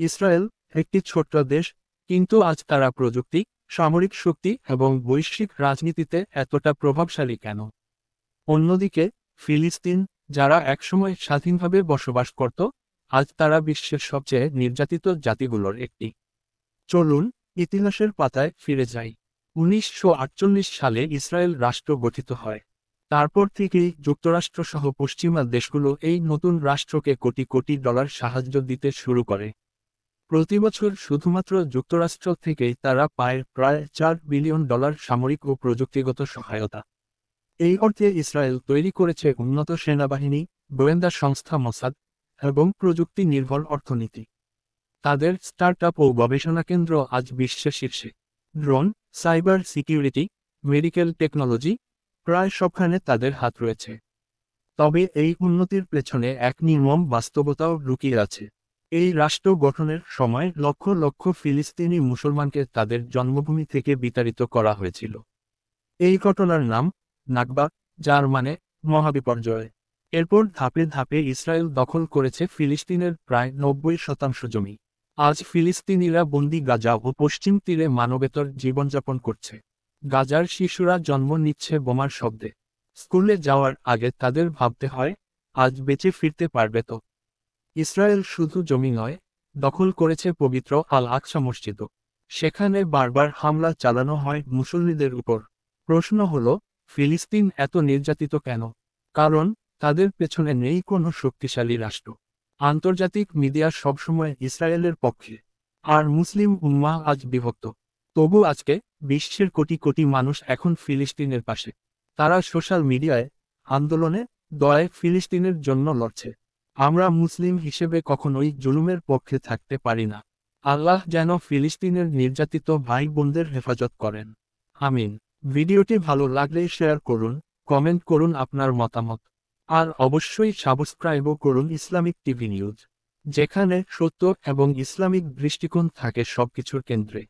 Israel একটি ছোট্ট দেশ, কিন্তু আজ তারা প্রযুক্তি, সামরিক শক্তি এবং বৈশ্বিক রাজনীতিতে এতটা প্রভাবশালী কেন? অন্যদিকে ফিলিস্তিন, যারা একসময় স্বাধীনভাবে বসবাস করত, আজ তারা বিশ্বের সবচেয়ে নির্যাতিত জাতিগুলোর একটি। চলুন ইতিহাসের পাতায় ফিরে যাই। ১৯৪৮ সালে ইসরায়েল রাষ্ট্র গঠিত হয়। তারপর থেকেই যুক্তরাষ্ট্রসহ পশ্চিমা দেশগুলো এই নতুন রাষ্ট্রকে কোটি কোটি ডলার সাহায্য দিতে শুরু করে। প্রতিবছর শুধুমাত্র যুক্তরাষ্ট্র থেকেই তারা পায় প্রায় $4 বিলিয়ন সামরিক ও প্রযুক্তিগত সহায়তা। এই অর্থে ইসরায়েল তৈরি করেছে উন্নত সেনাবাহিনী, গোয়েন্দা সংস্থা মোসাদ এবং প্রযুক্তি নির্ভর অর্থনীতি। তাদের স্টার্টআপ ও গবেষণা কেন্দ্র আজ বিশ্বের শীর্ষে। Drone, cyber security, medical technology, প্রায় সবখানে তাদের হাত রয়েছে। তবে এই উন্নতির পেছনে এক নির্মম বাস্তবতাও লুকিয়ে আছে। এই রাষ্ট্র গঠনের সময় লক্ষ লক্ষ ফিলিস্তিনি মুসলমানকে তাদের জন্মভূমি থেকে বিতাড়িত করা হয়েছিল। এই ঘটনার নাম নাকবা, যার মানে মহাবিপর্যয়। এরপর ধাপে ধাপে ইসরায়েল দখল করেছে ফিলিস্তিনের প্রায় ৯০% জমি। আজ ফিলিস্তিনিরা বন্দি গাজা ও পশ্চিম তীরে মানবেতর জীবনযাপন করছে। গাজার শিশুরা জন্ম নিচ্ছে বোমার শব্দে। স্কুলে যাওয়ার আগে তাদের ভাবতে হয়, আজ বেঁচে ফিরতে পারবে তো? ইসরায়েল শুধু জমি নয়, দখল করেছে পবিত্র আল আকসা মসজিদও। সেখানে বারবার হামলা চালানো হয় মুসল্লিদের উপর। প্রশ্ন হল, ফিলিস্তিন এত নির্যাতিত কেন? কারণ তাদের পেছনে নেই কোনো শক্তিশালী রাষ্ট্র। আন্তর্জাতিক মিডিয়া সবসময় ইসরায়েলের পক্ষে, আর মুসলিম উম্মাহ আজ বিভক্ত। তবু আজকে বিশ্বের কোটি কোটি মানুষ এখন ফিলিস্তিনের পাশে। তারা সোশ্যাল মিডিয়ায়, আন্দোলনে, দয়ায় ফিলিস্তিনের জন্য লড়ছে। আমরা মুসলিম হিসেবে কখনোই জুলুমের পক্ষে থাকতে পারি না। আল্লাহ যেন ফিলিস্তিনের নির্যাতিত ভাই বোনদের হেফাজত করেন। আমিন। ভিডিওটি ভালো লাগলে শেয়ার করুন, কমেন্ট করুন আপনার মতামত। আর অবশ্যই সাবস্ক্রাইবও করুন ইসলামিক টিভি নিউজ, যেখানে সত্য এবং ইসলামিক দৃষ্টিকোণ থাকে সবকিছুর কেন্দ্রে।